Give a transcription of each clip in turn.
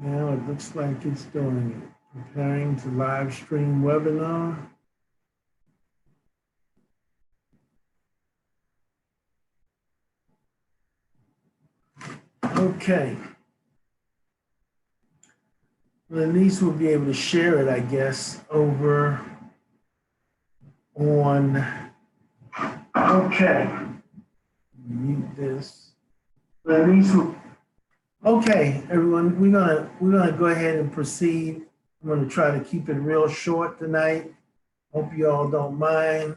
Now it looks like it's doing it. Preparing to live stream webinar. Okay. Well, at least we'll be able to share it, I guess, over on. Okay. Mute this. But at least okay, everyone, we're gonna go ahead and proceed. I'm gonna try to keep it real short tonight. Hope you all don't mind.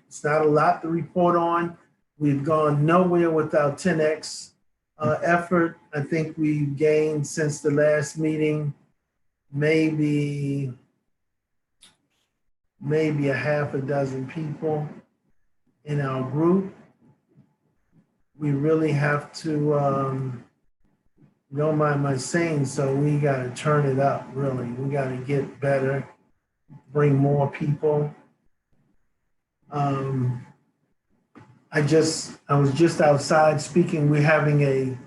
It's not a lot to report on. We've gone nowhere without 10x effort. I think we've gained since the last meeting, maybe a half a dozen people in our group. We really have to, don't mind my saying so, we got to turn it up, really. We got to get better, bring more people. I was just outside speaking. We're having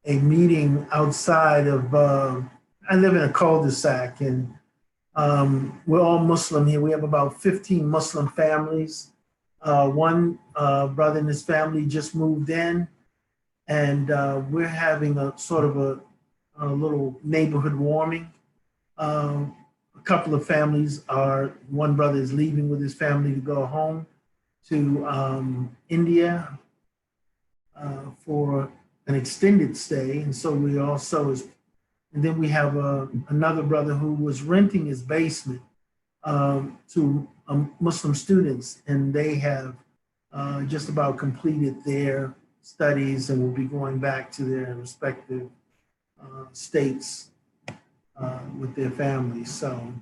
a meeting outside of, I live in a cul-de-sac, and we're all Muslim here. We have about 15 Muslim families. One brother and his family just moved in, and we're having a sort of a little neighborhood warming. A couple of families one brother is leaving with his family to go home to India for an extended stay. And so we also, and then we have another brother who was renting his basement to Muslim students, and they have just about completed their studies and will be going back to their respective states with their families. So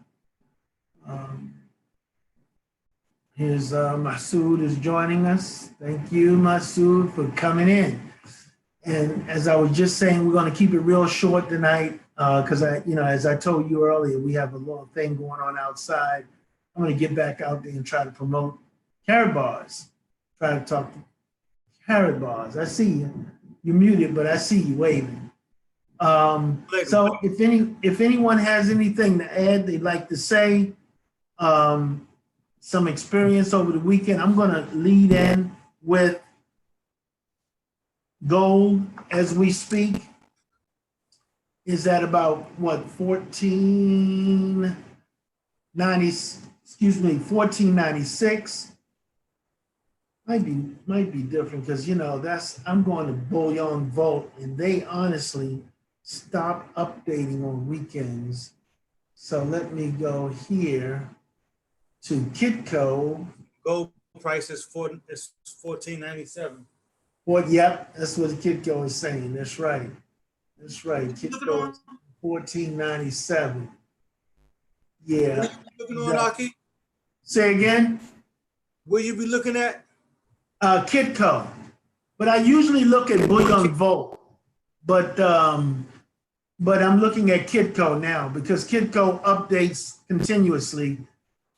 here's Masood is joining us. Thank you, Masood, for coming in. And as I was just saying, we're going to keep it real short tonight because as I told you earlier, we have a little thing going on outside. I'm going to get back out there and try to promote Karatbars. Try to talk to Karatbars. I see you. You're muted, but I see you waving. So if anyone has anything to add, they'd like to say, some experience over the weekend, I'm going to lead in with gold as we speak. Is at about what, 1496. Might be different because I'm going to Bullion Vault, and they honestly stop updating on weekends. So let me go here to Kitco. Gold price is $14.97. Yep, that's what Kitco is saying. That's right. Kitco is $14.97. Yeah. Looking on, Aki? Say again? Where you be looking at? Kitco. But I usually look at Bullion Vault. But I'm looking at Kitco now because Kitco updates continuously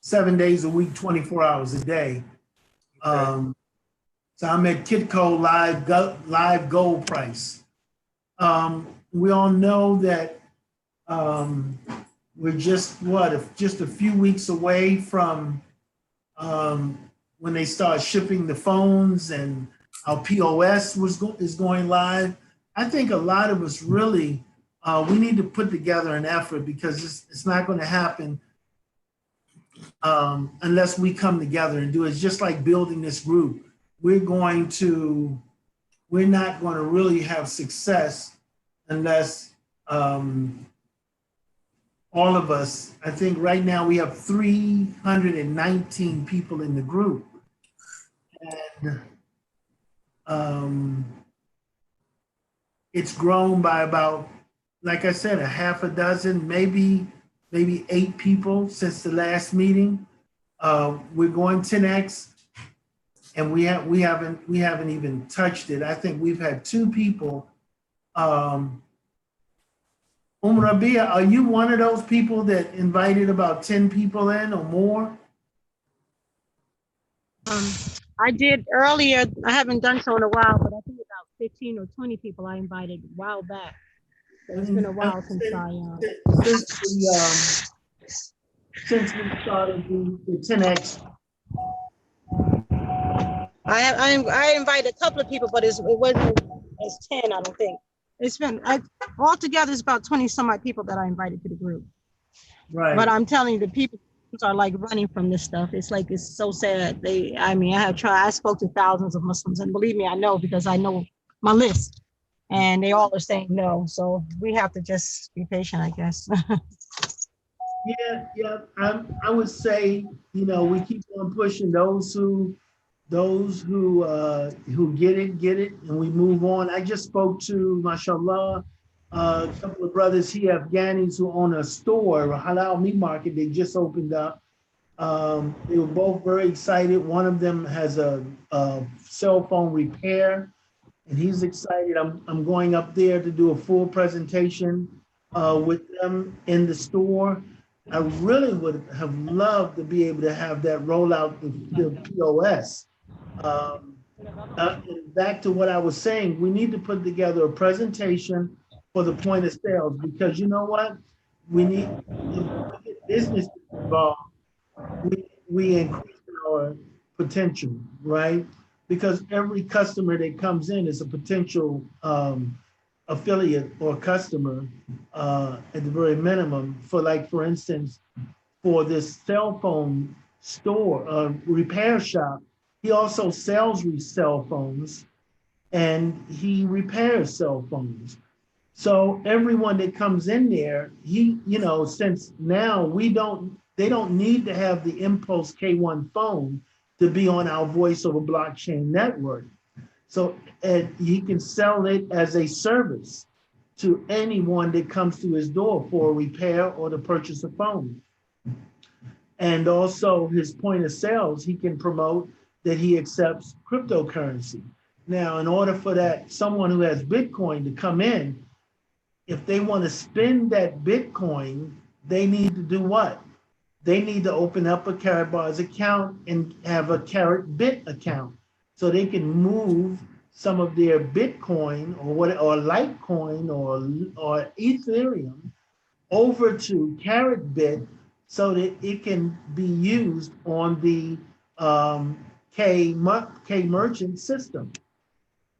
7 days a week, 24 hours a day. Okay. So I'm at Kitco live gold price. We all know that we're just a few weeks away from when they start shipping the phones and our POS is going live. I think a lot of us really we need to put together an effort because it's not going to happen unless we come together and do it. It's just like building this group. We're not going to really have success unless all of us, I think right now we have 319 people in the group. And it's grown by about, like I said, a half a dozen, maybe 8 people since the last meeting. We're going 10x, and we haven't even touched it. I think we've had 2 people. Rabia, are you one of those people that invited about 10 people in or more? I did earlier. I haven't done so in a while, but I think about 15 or 20 people I invited a while back. It's been a while since Since we started the 10X. I invited a couple of people, but it wasn't as 10, I don't think. It's been, altogether, it's about 20 some odd people that I invited to the group. Right. But I'm telling you, the people are like running from this stuff. It's like, it's so sad. I spoke to thousands of Muslims, and believe me, I know, because I know my list, and they all are saying no. So we have to just be patient, I guess. Yeah. I would say, we keep on pushing those who get it, and we move on. I just spoke to, mashallah, a couple of brothers here, Afghanis, who own a store, a halal meat market. They just opened up. They were both very excited. One of them has a cell phone repair, and he's excited. I'm going up there to do a full presentation with them in the store. I really would have loved to be able to have that roll out the POS. Back to what I was saying, we need to put together a presentation for the point of sales, because you know what? We need to get business involved. We increase our potential, right? Because every customer that comes in is a potential affiliate or customer at the very minimum. For instance, for this cell phone store, repair shop, he also sells cell phones and he repairs cell phones. So everyone that comes in there, since now they don't need to have the Impulse K1 phone to be on our voice over blockchain network. So he can sell it as a service to anyone that comes to his door for a repair or to purchase a phone. And also his point of sales, he can promote that he accepts cryptocurrency. Now, in order for someone who has Bitcoin to come in, if they want to spend that Bitcoin, they need to do what? They need to open up a Karatbars account and have a KaratBit account, so they can move some of their Bitcoin or Litecoin or Ethereum over to KaratBit, so that it can be used on the K merchant system.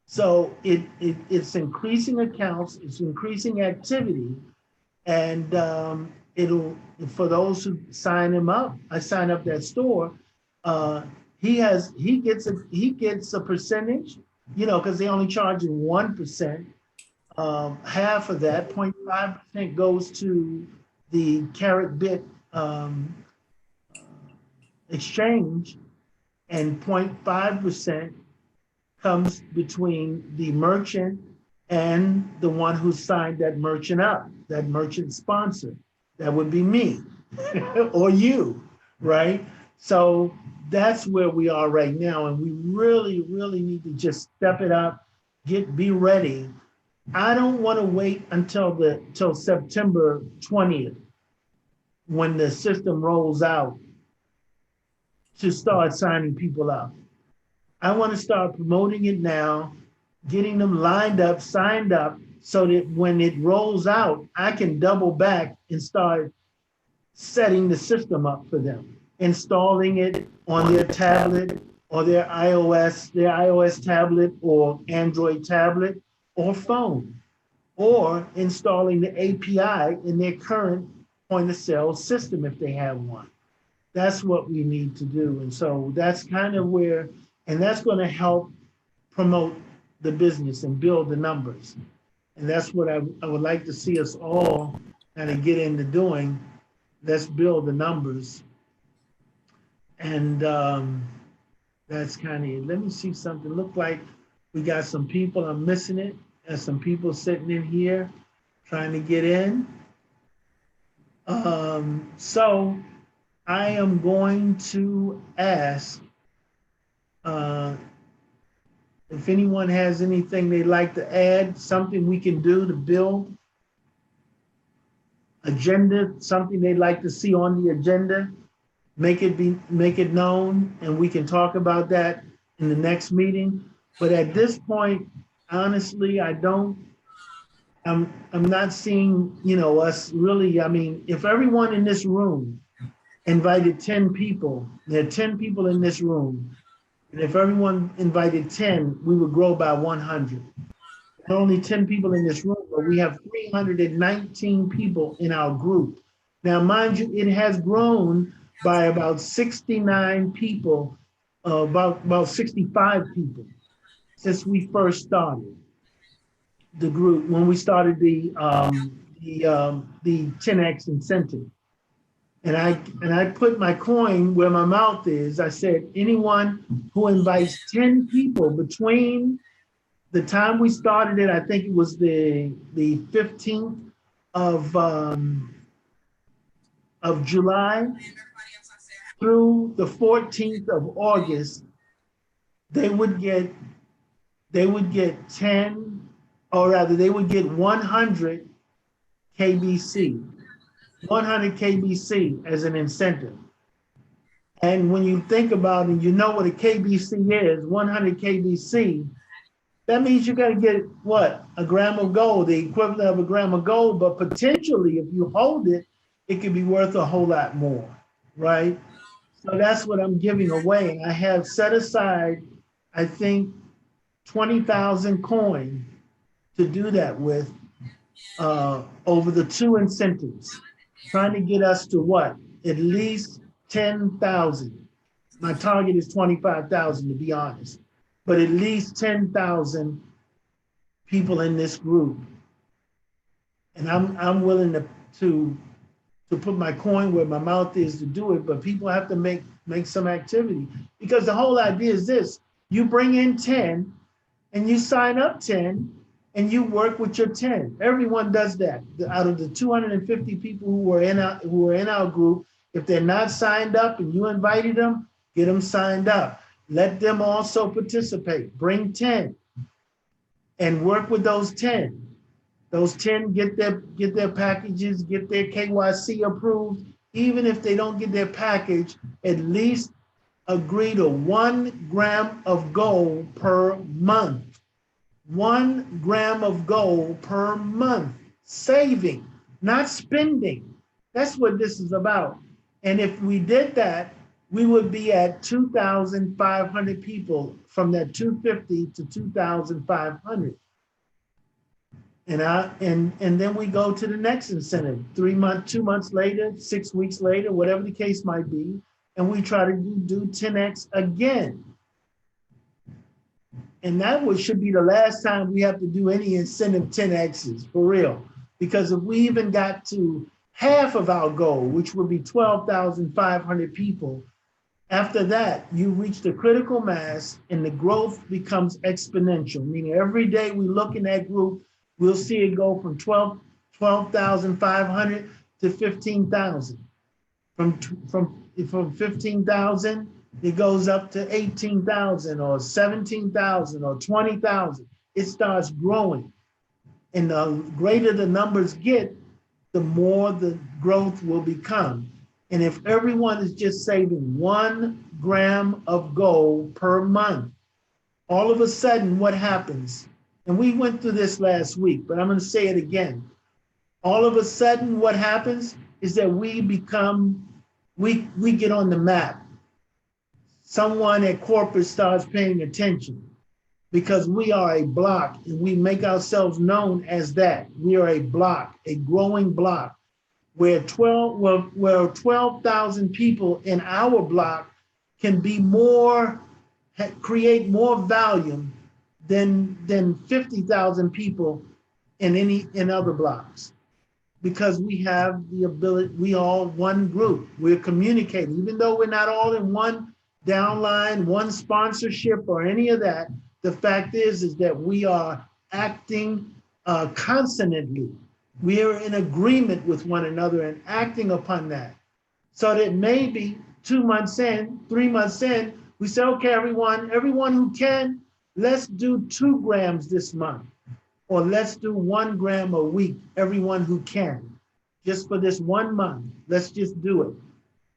So it's increasing accounts, it's increasing activity, and it'll, for those who sign him up, I sign up that store. He gets a percentage, because they only charge you 1%. Half of that, 0.5%, goes to the KaratBit exchange, and 0.5% comes between the merchant and the one who signed that merchant up, that merchant sponsor. That would be me or you, right? So that's where we are right now. And we really, really need to just step it up, be ready. I don't want to wait until September 20th, when the system rolls out, to start signing people up. I want to start promoting it now, getting them lined up, signed up, so that when it rolls out, I can double back and start setting the system up for them, installing it on their tablet or their iOS tablet or Android tablet or phone, or installing the API in their current point of sale system if they have one. That's what we need to do. And so that's kind of where, and that's going to help promote the business and build the numbers. And that's what I would like to see us all kind of get into doing. Let's build the numbers. And that's kind of it. Let me see something. Look like we got some people, I'm missing it. There's some people sitting in here trying to get in. So I am going to ask if anyone has anything they'd like to add, something we can do to build agenda, something they'd like to see on the agenda, make it known, and we can talk about that in the next meeting. But at this point, honestly, I don't I'm not seeing, us really, I mean, if everyone in this room invited 10 people, there are 10 people in this room, and if everyone invited 10, we would grow by 100. There are only 10 people in this room, but we have 319 people in our group. Now, mind you, it has grown by about 69 people, about 65 people since we first started the group, when we started the 10X incentive. And I put my coin where my mouth is. I said, anyone who invites 10 people between the time we started it, I think it was the 15th of July through the 14th of August, they would get 10, or rather they would get 100 KBC, 100 KBC as an incentive. And when you think about it, you know what a KBC is, 100 KBC, that means you're gonna get what? A gram of gold, the equivalent of a gram of gold, but potentially if you hold it, it could be worth a whole lot more, right? So that's what I'm giving away. I have set aside, I think, 20,000 coin to do that with over the two incentives, trying to get us to what? At least 10,000. My target is 25,000 to be honest, but at least 10,000 people in this group. And I'm willing to put my coin where my mouth is to do it, but people have to make some activity, because the whole idea is this: you bring in 10 and you sign up 10 and you work with your 10. Everyone does that. Out of the 250 people who were in our group, if they're not signed up and you invited them, get them signed up. Let them also participate. Bring 10 and work with those 10. Those 10 get their packages, get their KYC approved. Even if they don't get their package, at least agree to 1 gram of gold per month. 1 gram of gold per month. Saving, not spending. That's what this is about. And if we did that, we would be at 2,500 people, from that 250 to 2,500. And then we go to the next incentive, 2 months later, 6 weeks later, whatever the case might be, and we try to do 10X again. And that should be the last time we have to do any incentive 10Xs, for real. Because if we even got to half of our goal, which would be 12,500 people, after that, you reach the critical mass and the growth becomes exponential, meaning every day we look in that group, we'll see it go from 12,500 to 15,000. From 15,000, it goes up to 18,000 or 17,000 or 20,000. It starts growing. And the greater the numbers get, the more the growth will become. And if everyone is just saving 1 gram of gold per month, all of a sudden what happens? And we went through this last week, but I'm going to say it again. All of a sudden what happens is that we get on the map. Someone at corporate starts paying attention, because we are a block and we make ourselves known as that. We are a block, a growing block, where 12,000 people in our block can be create more volume than 50,000 people in other blocks, because we have the ability. We all one group. We're communicating, even though we're not all in one downline, one sponsorship, or any of that. The fact is that we are acting consonantly. We are in agreement with one another and acting upon that. So that maybe 2 months in, 3 months in, we say, okay, everyone who can, let's do 2 grams this month, or let's do 1 gram a week, everyone who can, just for this 1 month. Let's just do it.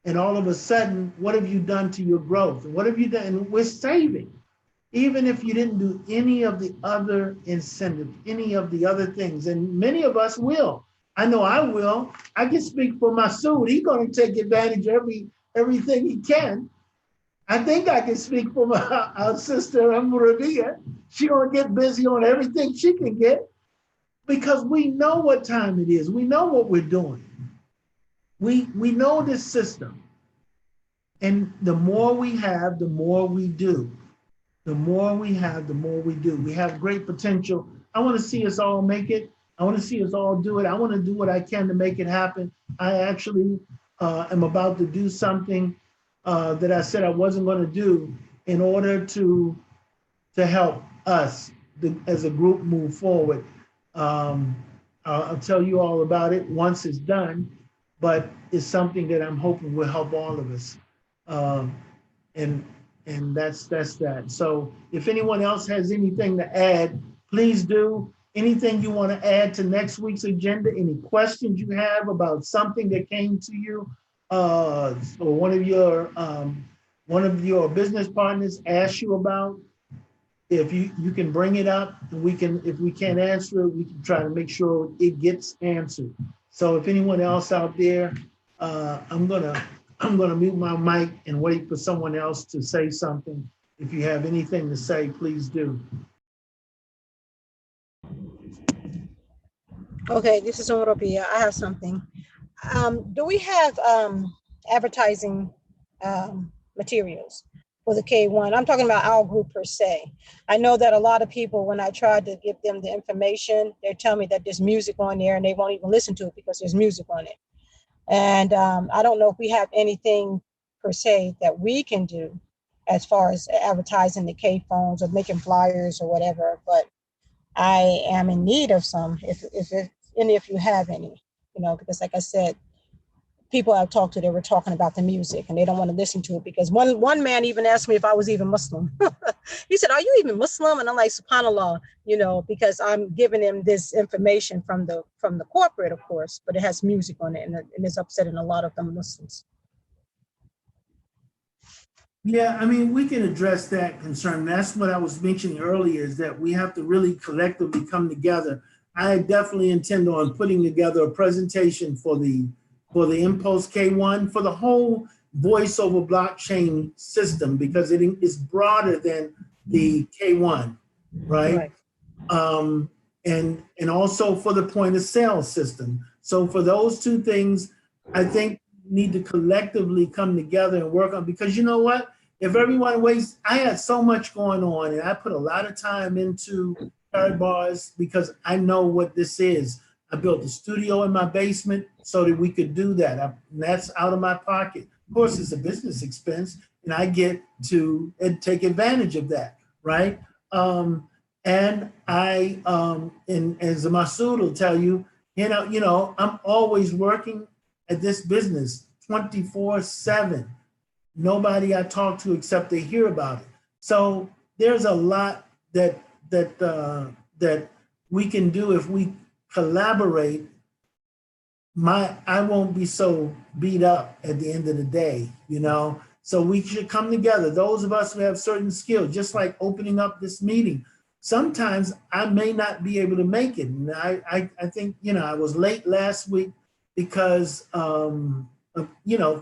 And all of a sudden, what have you done to your growth? And what have you done? And we're saving. even if you didn't do any of the other incentives, any of the other things, and many of us will. I know I will. I can speak for Masood. He's going to take advantage of everything he can. I think I can speak for our sister Amravia. She's going to get busy on everything she can get because we know what time it is. We know what we're doing. We know this system. And the more we have, the more we do. The more we have, the more we do. We have great potential. I want to see us all make it. I want to see us all do it. I want to do what I can to make it happen. I actually am about to do something that I said I wasn't going to do in order to help us as a group move forward. I'll tell you all about it once it's done, but it's something that I'm hoping will help all of us. And that's that. So if anyone else has anything to add, please do. Anything you want to add to next week's agenda, any questions you have about something that came to you, or one of your business partners asked you about, if you can bring it up, and if we can't answer it, we can try to make sure it gets answered. So if anyone else out there, I'm gonna mute my mic and wait for someone else to say something. If you have anything to say, please do. Okay, this is Orobia. I have something. Do we have advertising materials for the K1? I'm talking about our group per se. I know that a lot of people, when I tried to give them the information, they tell me that there's music on there and they won't even listen to it because there's music on it. And I don't know if we have anything per se that we can do as far as advertising the K phones or making flyers or whatever, but I am in need of some, if you have any, because like I said, people I've talked to, they were talking about the music and they don't want to listen to it because one man even asked me if I was even Muslim. He said, "Are you even Muslim?" And I'm like, subhanAllah, because I'm giving him this information from the corporate, of course, but it has music on it and it's upsetting a lot of the Muslims. Yeah, I mean, we can address that concern. That's what I was mentioning earlier, is that we have to really collectively come together. I definitely intend on putting together a presentation for the Impulse K1, for the whole voice over blockchain system, because it is broader than the K1, right? And also for the point of sale system. So for those two things, I think we need to collectively come together and work on, because you know what? If everyone waits, I had so much going on and I put a lot of time into Karatbars because I know what this is. I built a studio in my basement so that we could do that. And that's out of my pocket. Of course, it's a business expense and I get to take advantage of that, right? And I, and as Masood will tell you, I'm always working at this business 24/7. Nobody I talk to except they hear about it. So there's a lot that we can do if we collaborate. I won't be so beat up at the end of the day, So we should come together. Those of us who have certain skills, just like opening up this meeting. Sometimes I may not be able to make it. And I think, I was late last week because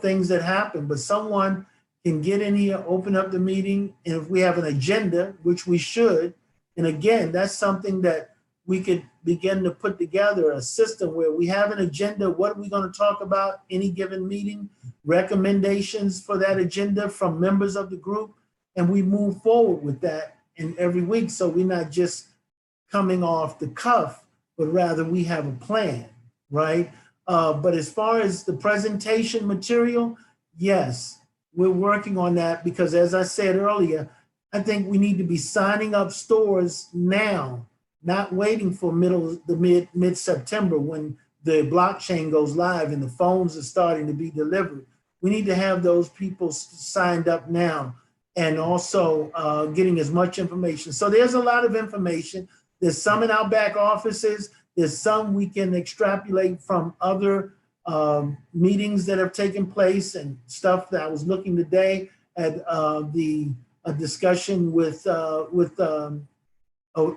things that happen, but someone can get in here, open up the meeting, and if we have an agenda, which we should, and again, that's something that we could begin to put together, a system where we have an agenda, what are we going to talk about any given meeting, recommendations for that agenda from members of the group, and we move forward with that in every week, so we're not just coming off the cuff, but rather we have a plan, right? But as far as the presentation material, yes, we're working on that because as I said earlier, I think we need to be signing up stores now, not waiting for mid-September when the blockchain goes live and the phones are starting to be delivered. We need to have those people signed up now and also getting as much information. So there's a lot of information. There's some in our back offices. There's some we can extrapolate from other meetings that have taken place and stuff that I was looking today at the a discussion with a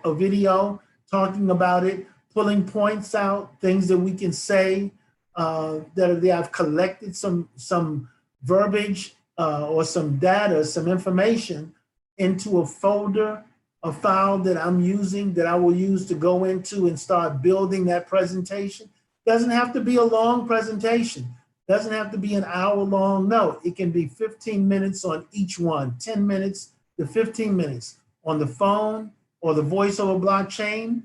video talking about it, pulling points out, things that we can say that I've collected some verbiage or some data, some information into a folder, a file that I'm using that I will use to go into and start building that presentation. Doesn't have to be a long presentation. Doesn't have to be an hour long. No, it can be 15 minutes on each one, 10 minutes to 15 minutes on the phone or the voice over blockchain,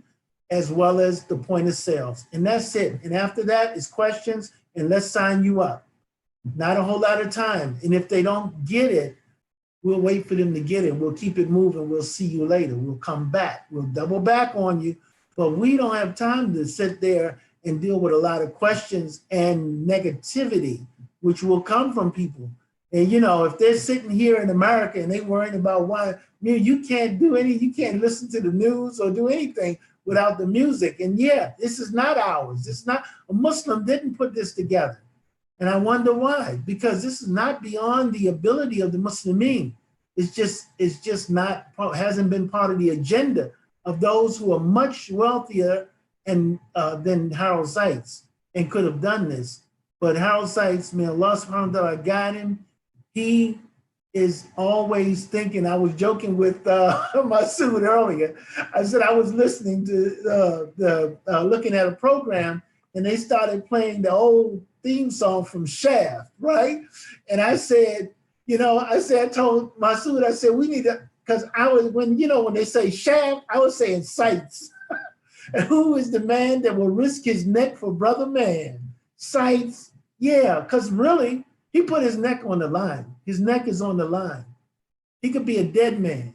as well as the point of sales. And that's it. And after that is questions, and let's sign you up. Not a whole lot of time. And if they don't get it, we'll wait for them to get it. We'll keep it moving. We'll see you later. We'll come back. We'll double back on you. But we don't have time to sit there and deal with a lot of questions and negativity, which will come from people. And you know, if they're sitting here in America and they worrying about why, you can't listen to the news or do anything without the music. And yeah, this is not ours. It's not, a Muslim didn't put this together. And I wonder why, because this is not beyond the ability of the Muslimin. It's just not, hasn't been part of the agenda of those who are much wealthier and than Harold Seitz and could have done this. But Harold Seitz, may Allah subhanahu wa ta'ala guide him. He is always thinking. I was joking with Masood earlier. I said I was listening to looking at a program, and they started playing the old theme song from Shaft, right? And I said, I told Masood, I said, we need to, because I was, when they say Shaft, I was saying Seitz. And who is the man that will risk his neck for brother man? Seitz, yeah, because really, he put his neck on the line. His neck is on the line. He could be a dead man.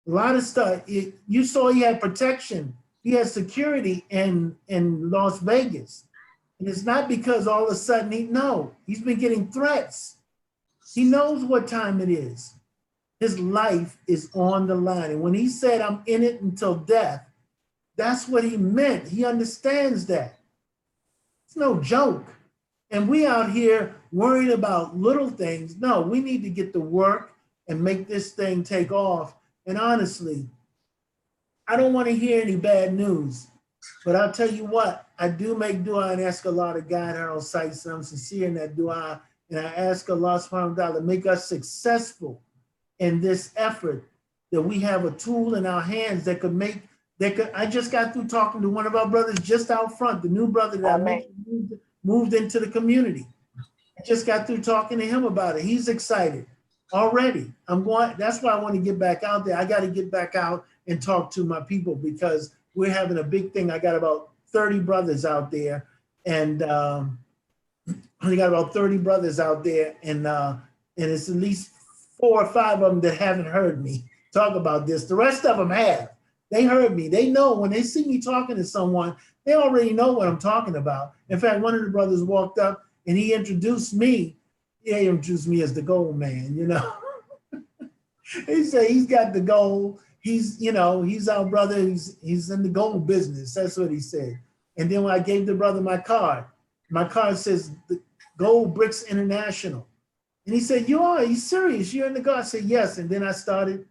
A lot of stuff. You saw he had protection. He had security in Las Vegas. And it's not because all of a sudden he's been getting threats. He knows what time it is. His life is on the line. And when he said, I'm in it until death, that's what he meant. He understands that. It's no joke. And we out here worried about little things. No, we need to get to work and make this thing take off. And honestly, I don't want to hear any bad news, but I'll tell you what, I do make dua and ask Allah to guide Harold Seitz, and I'm sincere in that dua. And I ask Allah subhanahu wa ta'ala to make us successful in this effort, that we have a tool in our hands that could make, I just got through talking to one of our brothers just out front, the new brother that I mentioned moved into the community. I just got through talking to him about it. He's excited already. That's why I want to get back out there. I got to get back out and talk to my people, because we're having a big thing. I got about 30 brothers out there, and I got about 30 brothers out there, and it's at least 4 or 5 of them that haven't heard me talk about this. The rest of them have. They heard me. They know when they see me talking to someone, they already know what I'm talking about. In fact, one of the brothers walked up and he introduced me. He introduced me as the gold man, He said he's got the gold. He's our brother. He's in the gold business. That's what he said. And then when I gave the brother my card says the Gold Bricks International. And he said, are you serious? You're in the gold? I said, yes. And then I started,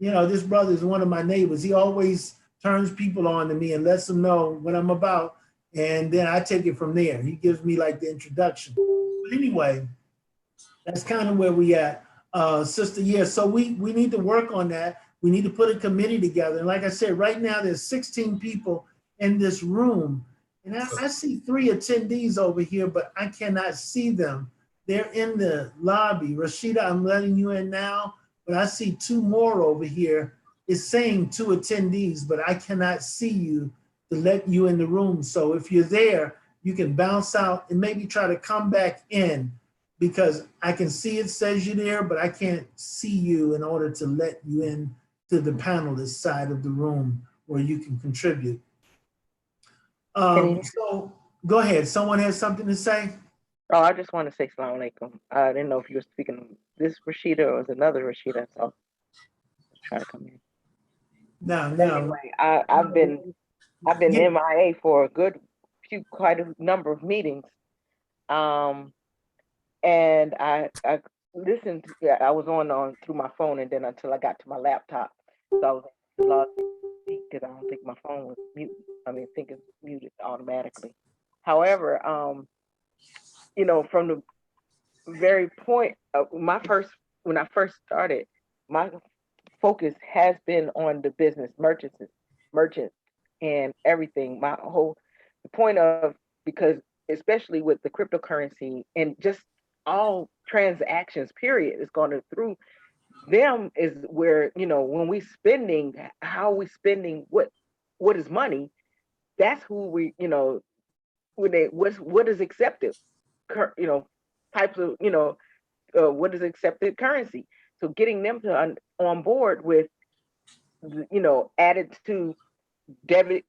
this brother is one of my neighbors. He always turns people on to me and lets them know what I'm about. And then I take it from there. He gives me like the introduction. But anyway, that's kind of where we at, sister. Yeah, so we need to work on that. We need to put a committee together. And like I said, right now there's 16 people in this room. And I see 3 attendees over here, but I cannot see them. They're in the lobby. Rashida, I'm letting you in now, but I see 2 more over here. It's saying 2 attendees, but I cannot see you to let you in the room. So if you're there, you can bounce out and maybe try to come back in, because I can see it says you're there, but I can't see you in order to let you in to the panelist side of the room where you can contribute. So go ahead. Someone has something to say? Oh, I just want to say Assalamu alaikum. I didn't know if you were speaking this Rashida or was another Rashida, so try to come in. No. Anyway, I've been MIA for quite a number of meetings. And I listened. Yeah, I was on through my phone, and then until I got to my laptop, so I was logged because I don't think my phone was mute. I mean, I think it's muted automatically. However, from the very point of when I first started, my focus has been on the business merchants and everything. My whole the point of because especially with the cryptocurrency and just all transactions, period, is going to through them is where when we spending, how we spending, what is money. That's who we when they what is accepted, types of what is accepted currency. So getting them to on board with added to debit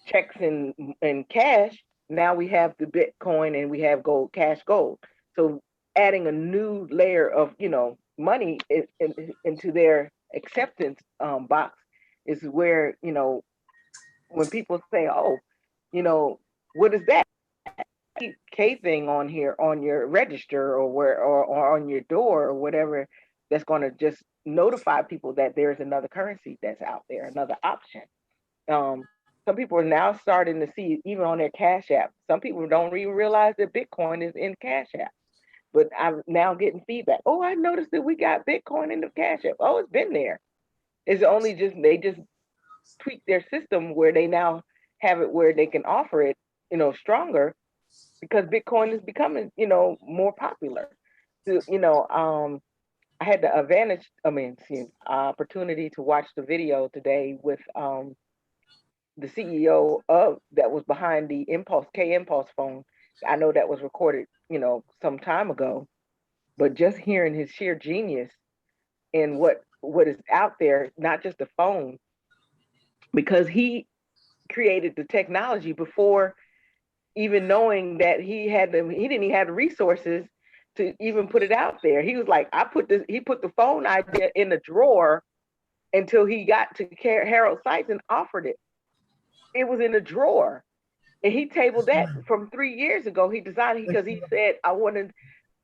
checks and cash. Now we have the Bitcoin and we have cash gold. So adding a new layer of money into their acceptance box is where when people say, oh, what is that K thing on here on your register or on your door or whatever, that's going to just notify people that there's another currency that's out there, another option. Some people are now starting to see even on their Cash App. Some people don't even realize that Bitcoin is in Cash App. But I'm now getting feedback. Oh, I noticed that we got Bitcoin in the Cash App. Oh, it's been there. It's only they just tweak their system where they now have it where they can offer it, stronger because Bitcoin is becoming, more popular. So, I had the opportunity to watch the video today with the CEO of that was behind the Impulse phone. I know that was recorded, some time ago, but just hearing his sheer genius in what is out there, not just the phone, because he created the technology before even knowing that he didn't even have the resources to even put it out there. He was like, he put the phone idea in a drawer until he got to Harold Sykes and offered it. It was in a drawer. And he tabled that from 3 years ago. He designed it because he said, I want to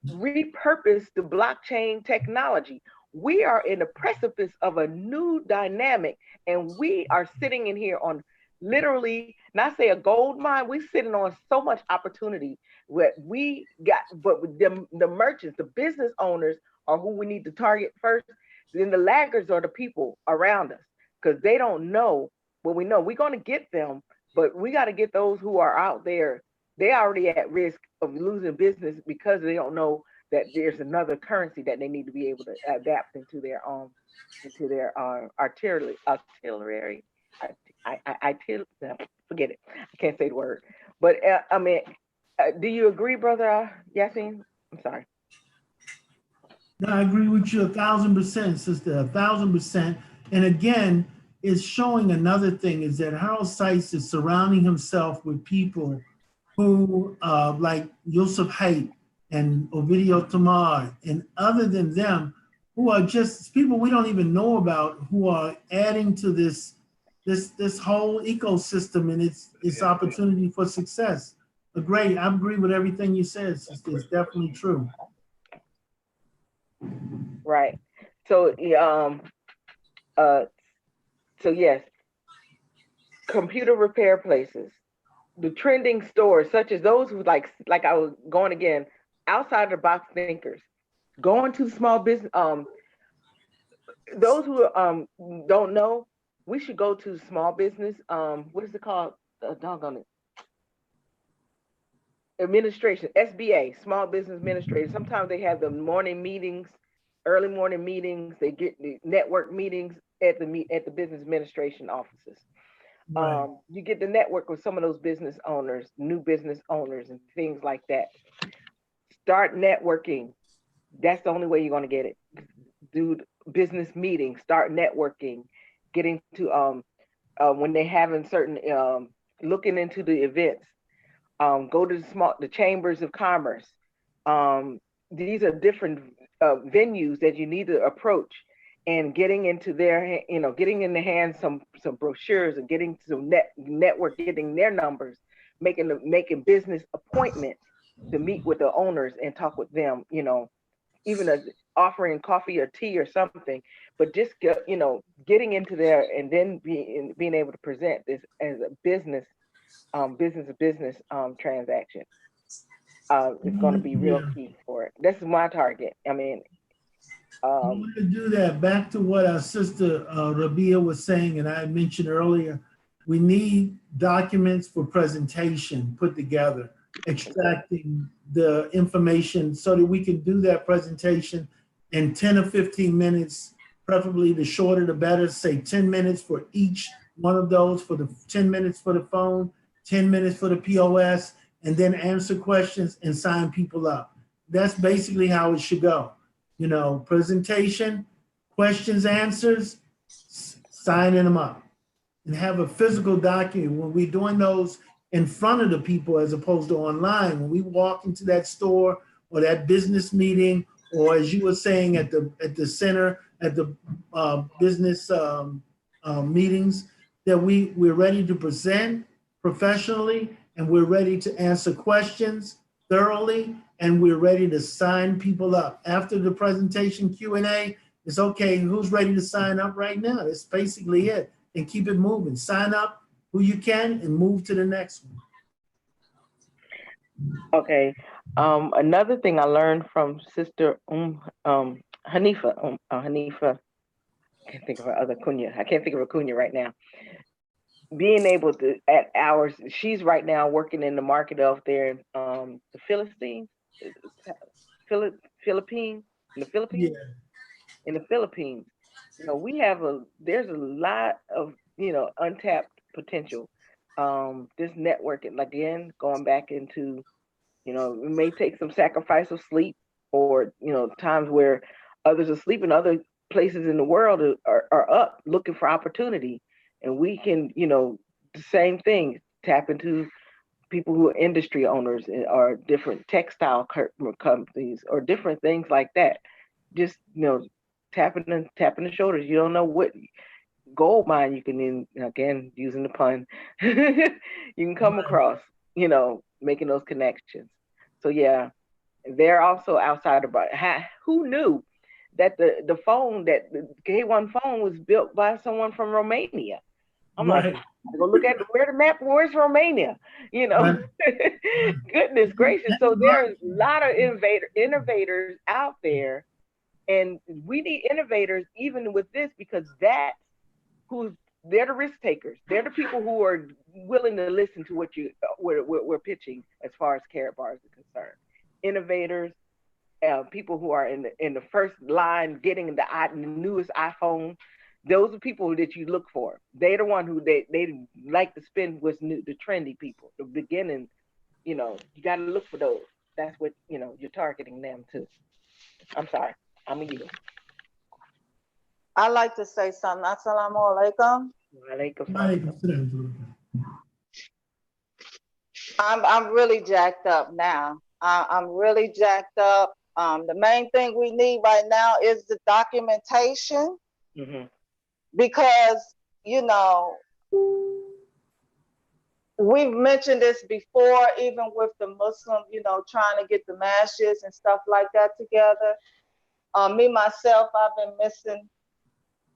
repurpose the blockchain technology. We are in the precipice of a new dynamic, and we are sitting in here on literally, not say a gold mine, we're sitting on so much opportunity where we got, but the merchants, the business owners are who we need to target first. Then the laggards are the people around us because they don't know what we know. We're going to get them, but we got to get those who are out there. They're already at risk of losing business because they don't know that there's another currency that they need to be able to adapt into their artillery. Forget it. I can't say the word. But do you agree, brother Yasin? I'm sorry. No, I agree with you 1,000%, sister, 1,000%. And again, it's showing another thing is that Harold Sykes is surrounding himself with people who, like Yusuf Haidt and Ovidio Tamar, and other than them, who are just people we don't even know about, who are adding to this whole ecosystem and its opportunity for success. I agree with everything you said, sister. It's definitely true. Right. So so yes, computer repair places, the trending stores, such as those who like I was going again, outside the box thinkers, going to small business. Those who don't know, we should go to small business. What is it called? Doggone it. Administration, SBA, Small Business Administrators. Sometimes they have the morning meetings, early morning meetings. They get the network meetings at the business administration offices. Right. You get to network with some of those business owners, new business owners, and things like that. Start networking. That's the only way you're going to get it. Do business meetings, start networking, getting to when they having certain looking into the events. Go to the chambers of commerce. These are different venues that you need to approach, and getting into their, getting in the hands some brochures and getting some network, getting their numbers, making business appointments to meet with the owners and talk with them, even offering coffee or tea or something, but just getting into there and then being able to present this as a business to business transaction is going to be real Yeah. key for it. This is my target. I mean, I want to do that. Back to what our sister Rabia was saying, and I mentioned earlier, we need documents for presentation put together, extracting the information so that we can do that presentation in 10 or 15 minutes, preferably the shorter the better, say 10 minutes for each one of those, for the 10 minutes for the phone, 10 minutes for the POS, and then answer questions and sign people up. That's basically how it should go. Presentation, questions, answers, signing them up, and have a physical document. When we're doing those in front of the people as opposed to online, when we walk into that store or that business meeting, or as you were saying at the center, at the business meetings, that we're ready to present professionally, and we're ready to answer questions thoroughly, and we're ready to sign people up. After the presentation Q&A, it's okay, who's ready to sign up right now? That's basically it. And keep it moving. Sign up who you can and move to the next one. okay. Another thing I learned from Sister Hanifa, Hanifa, I can't think of her other kunya. I can't think of her kunya right now. Being able to, at hours, she's right now working in the market out there in the Philippines, Philippines, in the Philippines. Yeah. In the Philippines, there's a lot of untapped potential. This networking, again, going back into, it may take some sacrifice of sleep, or times where others are sleeping, other places in the world are up looking for opportunity, and we can, the same thing, tap into people who are industry owners or different textile companies or different things like that. Just tapping the shoulders. You don't know what gold mine you can, again, using the pun, you can come across, making those connections. So yeah, they're also outside about who knew that the phone, that the K1 phone was built by someone from Romania. I'm Right. like, go look at where the map, where's Romania? Right. Goodness gracious. So there's a lot of innovators out there, and we need innovators even with this, because they're the risk takers. They're the people who are willing to listen to what we're pitching as far as Karatbars are concerned. Innovators, people who are in the first line getting the newest iPhone. Those are people that you look for. They're the one who they like to spend what's new, the trendy people, the beginning. You got to look for those. That's what you're targeting them to. I'm sorry, I'm a you. I like to say something. Assalamu alaikum. I'm really jacked up now. I'm really jacked up. The main thing we need right now is the documentation, because we've mentioned this before, even with the Muslim, trying to get the masjids and stuff like that together. Me myself, I've been missing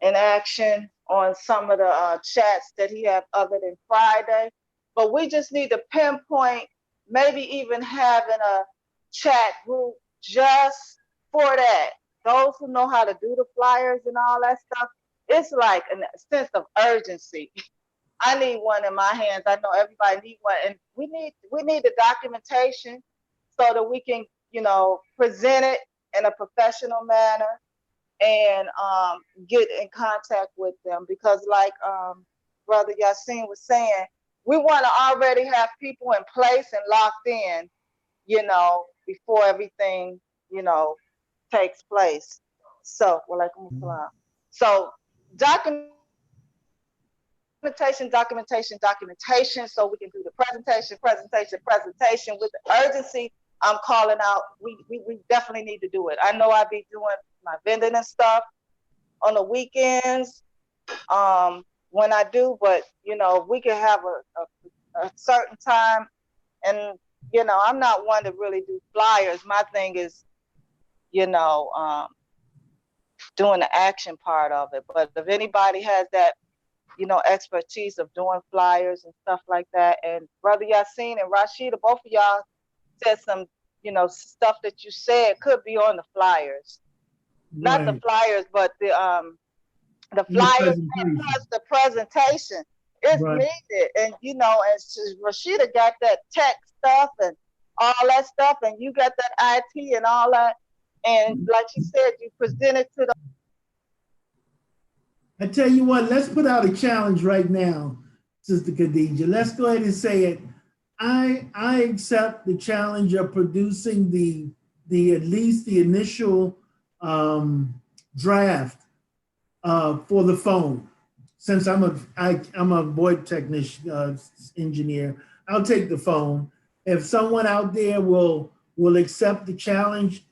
in action on some of the chats that he have other than Friday. But we just need to pinpoint, maybe even having a chat group just for that. Those who know how to do the flyers and all that stuff, it's like a sense of urgency. I need one in my hands. I know everybody needs one. And we need the documentation so that we can, present it in a professional manner and get in contact with them. Because like Brother Yasin was saying, we want to already have people in place and locked in, before everything, takes place. So, so documentation, so we can do the presentation with the urgency. I'm calling out, we definitely need to do it. I know I be doing my vending and stuff on the weekends when I do, but we can have a certain time and you know, I'm not one to really do flyers. My thing is, you know, doing the action part of it. But if anybody has that, you know, expertise of doing flyers and stuff like that, and Brother Yassine and Rashida, both of y'all said some, you know, stuff that you said could be on the flyers. Not the Right. flyers, but the In the flyers presentation. plus the presentation. It's Right. needed. And you know, and Rashida got that tech stuff and all that stuff, and you got that IT and all that. And like you said, you presented to the I tell you what, let's put out a challenge right now, Sister Khadija. Let's go ahead and say it. I accept the challenge of producing the at least the initial draft for the phone. Since I'm a VoIP technician engineer, I'll take the phone. If someone out there will accept the challenge,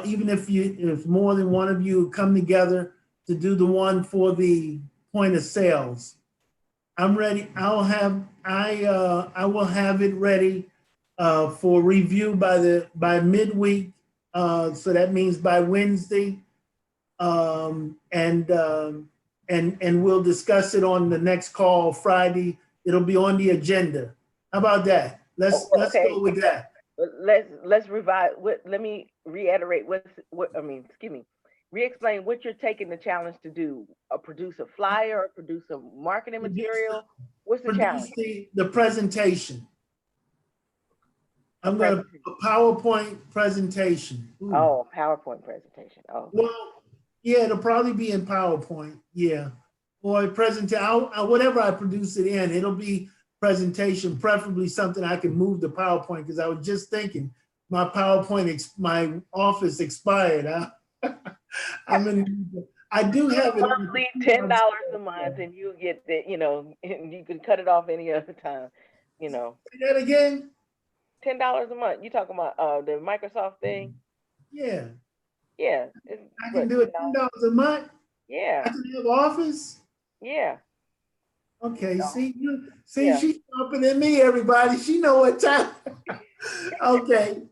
even if more than one of you come together to do the one for the point of sales, I'm ready. I will have it ready for review by midweek. So that means by Wednesday, and we'll discuss it on the next call Friday. It'll be on the agenda. How about that? Let's go with that. Let's revise. Let me reiterate. Re-explain what you're taking the challenge to do. Produce a flyer or produce a marketing material. What's the challenge? The presentation. I'm going to a PowerPoint presentation. Ooh. Oh, PowerPoint presentation. Oh. Well, yeah, it'll probably be in PowerPoint. Yeah, or a presentation. Whatever I produce it in, it'll be presentation, preferably something I can move to PowerPoint, because I was just thinking my PowerPoint, my office expired. I do have it. Monthly $10 a month, and you get the, you know, and you can cut it off any other time, you know. Say that again? $10 a month. You talking about the Microsoft thing? Yeah. Yeah. I can do it $10 a month. Yeah. I can have Office. Yeah. Okay. No. See, yeah. She's sharper than me. Everybody, she know what time. Okay.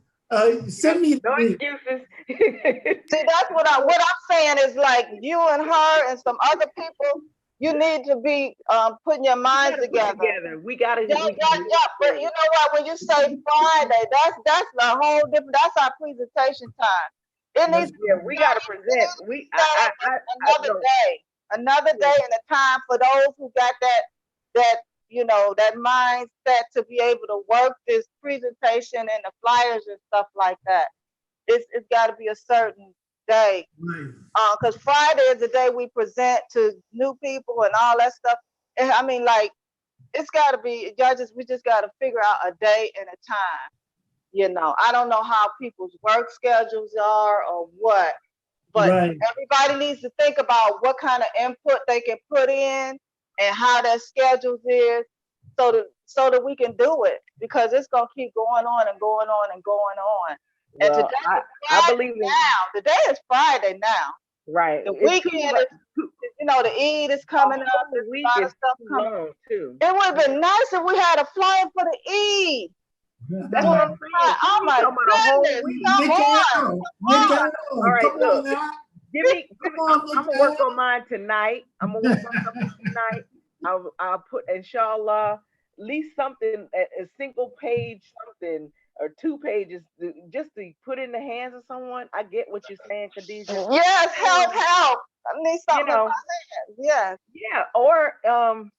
Send me no excuses. See, that's what I'm saying is, like, you and her and some other people, you need to be putting your minds together. We gotta. Yeah. But you know what? When you say Friday, that's the whole different. That's our presentation time. It needs. We gotta present. Another day, and a time for those who got that you know, that mindset to be able to work this presentation and the flyers and stuff like that. It's got to be a certain day, because Friday is the day we present to new people and all that stuff. And I mean, like, it's got to be, we just got to figure out a day and a time. You know, I don't know how people's work schedules are or what, but everybody needs to think about what kind of input they can put in and how their schedules is, so that we can do it, because it's gonna keep going on and going on and going on. And well, today, I believe today is Friday now. Right. The weekend is, you know, the Eid is coming up. The week is stuff coming too. It would have been nice if we had a flyer for the Eid. That's what I'm saying. Oh my goodness! All right, look. I'm gonna work on mine tonight. I'll put, inshallah, at least something, a single page, something, or 2 pages, just to put in the hands of someone. I get what you're saying, Khadija. Yes, help. I need something. You know, yes. Yeah. Or I'm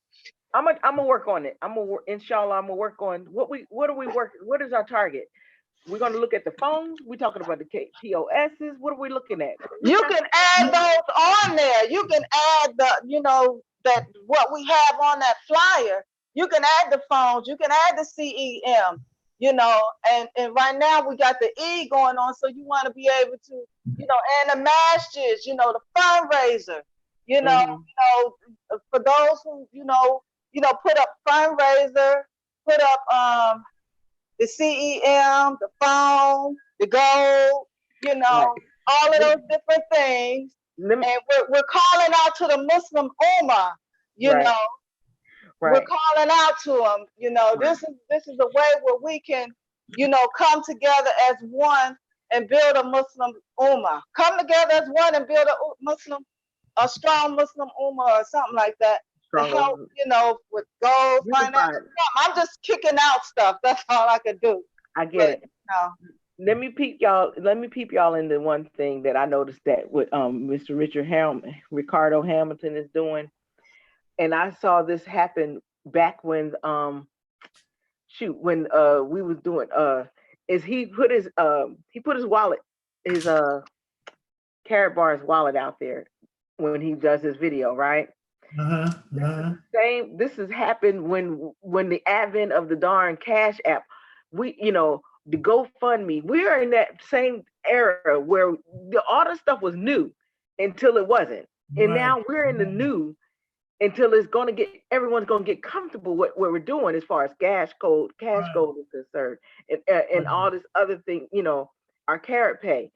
gonna work on it. Inshallah, I'm gonna work on what are we working? What is our target? We're gonna look at the phones. We're talking about the POSs. What are we looking at? You can add those on there. You can add the, you know, that what we have on that flyer. You can add the phones. You can add the CEM. You know, and right now we got the E going on, so you want to be able to, you know, and the mashes, you know, the fundraiser. You know, for those who, you know, put up fundraiser, put up the CEM, the phone, the gold, you know, all of those different things. And we're calling out to the Muslim Ummah, you know. We're calling out to them, you know. This is a way where we can, come together as one and build a Muslim ummah. Come together as one and build a strong Muslim ummah or something like that to Strong help, with goals, unified. finance. I'm just kicking out stuff. That's all I could do. I get it. No. Let me peep y'all into one thing that I noticed that what Mr. Ricardo Hamilton is doing. And I saw this happen back when when we was doing is he put his wallet, his Karatbar's wallet out there when he does his video, right? This has happened when the advent of the darn Cash App, the GoFundMe, we are in that same era where all this stuff was new until it wasn't. And now we're in the new until everyone's gonna get comfortable with what we're doing as far as cash code is concerned, and all this other thing, our Carrot Pay.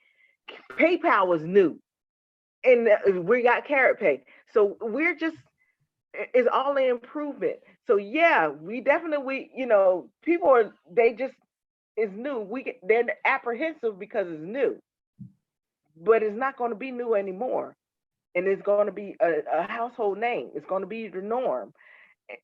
PayPal was new, and we got Carrot Pay. So it's all an improvement. So yeah, we definitely, people it's new. They're apprehensive because it's new, but it's not going to be new anymore. And it's going to be a household name. It's going to be the norm.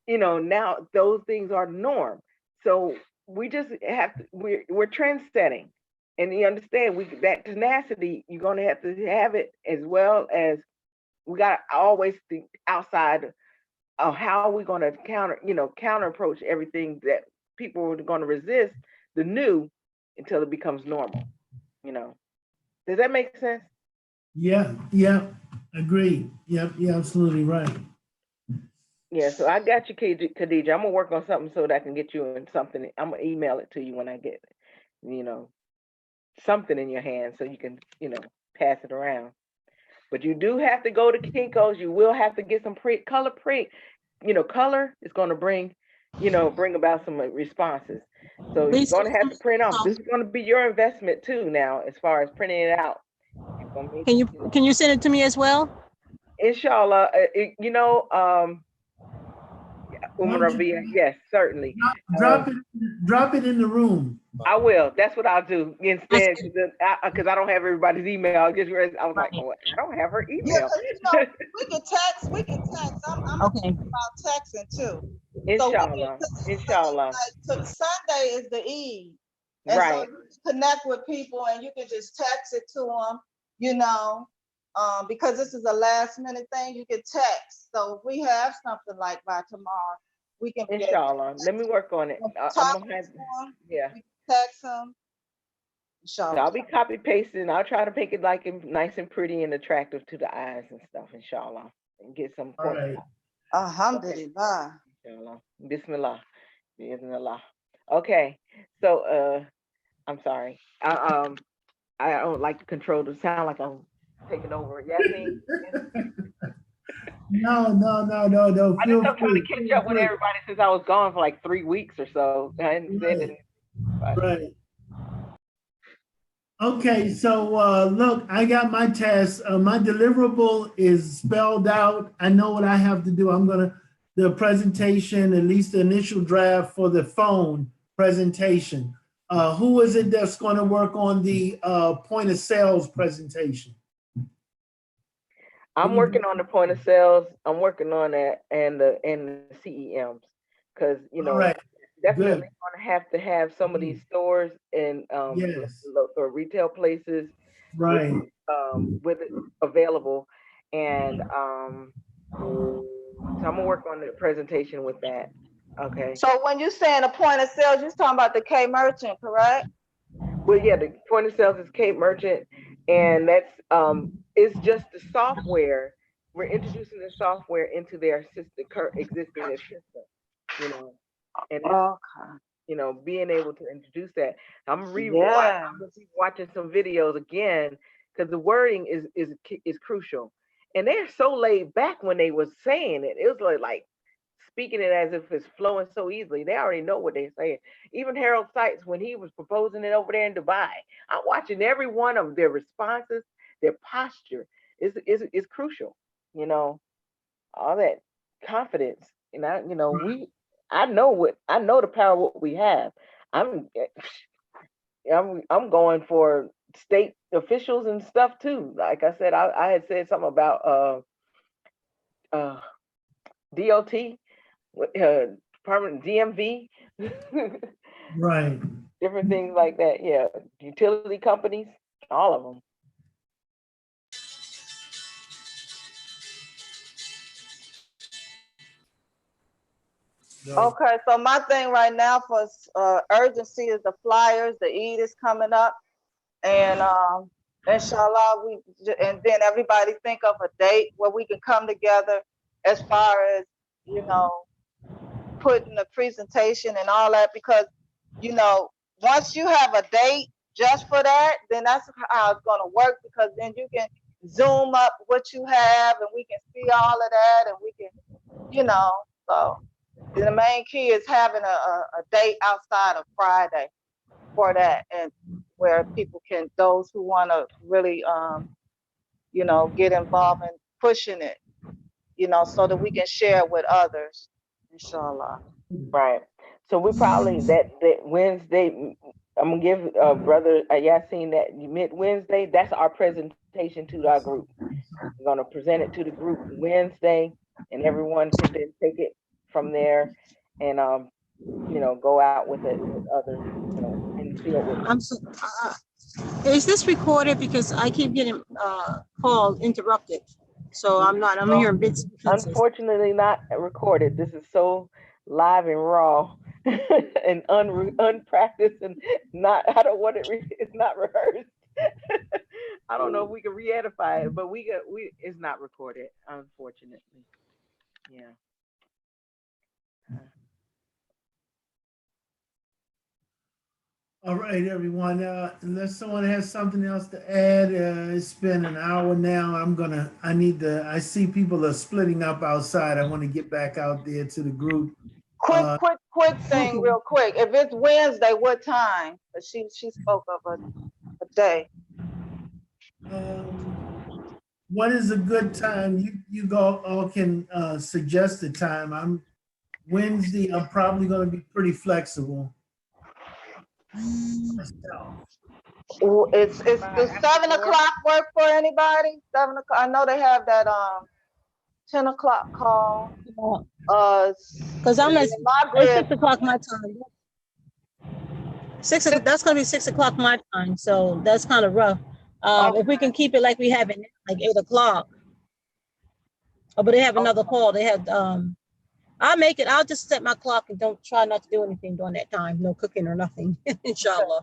Now those things are the norm. So we just have to, we're trend setting. And you understand, that tenacity, you're going to have it, as well as we got to always think outside of how we're going to counter approach everything that people are going to resist the new until it becomes normal. Does that make sense? Yeah, agreed. Yep, you're absolutely right. Yeah, so I got you, Khadija. I'm gonna work on something so that I can get you in something. I'm gonna email it to you when I get, something in your hand so you can, pass it around. But you do have to go to Kinko's. You will have to get some color print. Color is gonna bring about some responses. So you're gonna have to print off. This is gonna be your investment too now, as far as printing it out. Can you send it to me as well? Inshallah, Rabia, yes, certainly. Drop it in the room. I will. That's what I'll do instead, because I don't have everybody's email. I was like, oh, I don't have her email. Yeah, we can text. I'm okay about texting too. Inshallah. Inshallah. Like, Sunday is the Eid. And right. So you can connect with people and you can just text it to them, because this is a last minute thing, you can text. So if we have something like by tomorrow, we can. Inshallah. Let me work on it. I'm gonna have, yeah. Text them. Inshallah. So I'll be copy pasting. I'll try to make it like nice and pretty and attractive to the eyes and stuff, inshallah. And get some. All right. Alhamdulillah. Inshallah. Bismillah. Bismillah. Okay. So I'm sorry. I don't like to control the sound like I'm taking over. Yasmin? No. I just am trying to catch up with everybody since I was gone for like 3 weeks or so. I hadn't said anything. Right. Okay, so look, I got my test. My deliverable is spelled out. I know what I have to do. The presentation, at least the initial draft for the phone presentation. Who is it that's going to work on the point of sales presentation? I'm working on the point of sales. I'm working on that and the CEMs, because right. Definitely going to have some of these stores and yes. or retail places, right, with it available, and so I'm gonna work on the presentation with that. Okay. So when you're saying a point of sales, you're talking about the K Merchant, correct? Well, yeah, the point of sales is K Merchant, and that's it's just the software. We're introducing the software into their existing system, and being able to introduce that. I'm watching some videos again, because the wording is crucial, and they're so laid back when they was saying it. It was like speaking it as if it's flowing so easily. They already know what they're saying. Even Harold Sykes, when he was proposing it over there in Dubai, I'm watching every one of their responses. Their posture is crucial. All that confidence, and I know the power of what we have. I'm going for state officials and stuff too. Like I said, I had said something about DOT, Department DMV, Right. different things like that. Yeah, utility companies, all of them. Okay, so my thing right now for urgency is the flyers. The Eid is coming up, and inshallah, and then everybody think of a date where we can come together as far as, you know, putting the presentation and all that, because, you know, once you have a date just for that, then that's how it's going to work, because then you can zoom up what you have and we can see all of that, and we can, you know, so the main key is having a date outside of Friday for that, and where people can, those who want to really, you know, get involved in pushing it, you know, so that we can share with others, inshallah. Right. So we probably that Wednesday. I'm gonna give brother Yasin that mid Wednesday. That's our presentation to our group. We're gonna present it to the group Wednesday, and everyone can then take it from there, and you know, go out with it with others, you know, in the field with it. I'm so, is this recorded? Because I keep getting called interrupted. So I'm hearing bits and pieces. Unfortunately, not recorded. This is so live and raw and unpracticed and not. I don't want it. It's not rehearsed. I don't know if we can re-edify it, but it's not recorded, unfortunately. Yeah. All right, everyone. Unless someone has something else to add, it's been an hour now. I see people are splitting up outside. I want to get back out there to the group. Quick thing, real quick. If it's Wednesday, what time? She spoke of a day. What is a good time? You go all can suggest a time. Wednesday, I'm probably going to be pretty flexible. It's does 7 o'clock work for anybody? 7 o'clock. I know they have that 10 o'clock call. Because I'm at Maghrib. 6 o'clock my time. That's gonna be 6 o'clock my time, so that's kind of rough. If we can keep it like we have it, like 8 o'clock. Oh, but they have another call. They have I'll make it. I'll just set my clock and don't try not to do anything during that time. No cooking or nothing. Inshallah.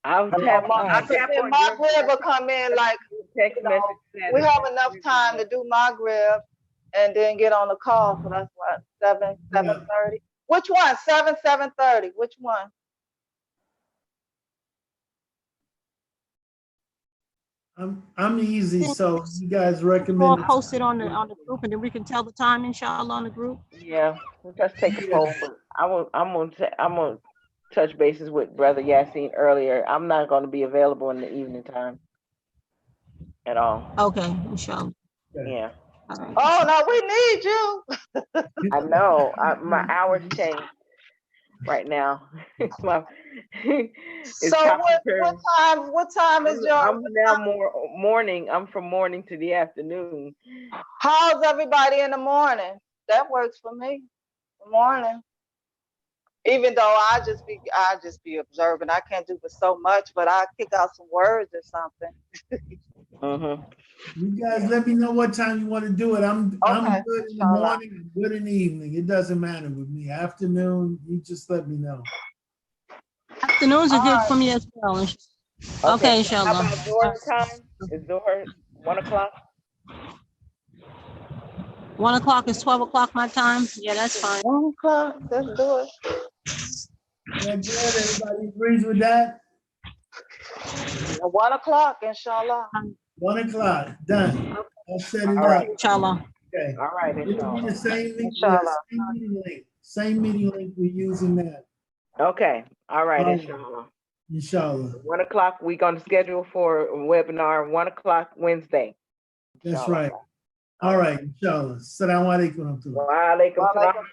I'll tap on Maghrib will come in like, text you know, message. we have enough time to do Maghrib and then get on the call. So that's what, 7:30. Which one? 7:30. Which one? I'm easy, so you guys We'll recommend. post it on the group, and then we can tell the time, inshallah, on the group. Yeah, we'll just take a poll. But I'm gonna touch bases with Brother Yasin earlier. I'm not gonna be available in the evening time at all. Okay, inshallah. Yeah. All right. Oh no, we need you. I know. My hours change right now. It's So what time is your? I'm now more morning. I'm from morning to the afternoon. How's everybody in the morning? That works for me. The morning. Even though I just be observing. I can't do so much, but I kick out some words or something. Mm-hmm. You guys let me know what time you want to do it. I'm good in the morning, I'm good in the evening. It doesn't matter with me. Afternoon, you just let me know. Afternoons are good for me as well. Okay, inshallah. How about Zohar time? Is Zohar 1 o'clock? 1 o'clock is 12 o'clock my time. Yeah, that's fine. 1 o'clock. Let's do it. Yeah, good. Everybody agrees with that? 1 o'clock, inshallah. 1 o'clock, done. I'll set it All right. up. Inshallah. Okay. All right, It'll be the same link, Inshallah. same meeting link we're using that. Okay. All right, inshallah. Inshallah. 1 o'clock, we're going to schedule for a webinar, 1 o'clock Wednesday. That's Inshallah. right. All right, inshallah. Assalamu alaikum. Wa alaikum salam.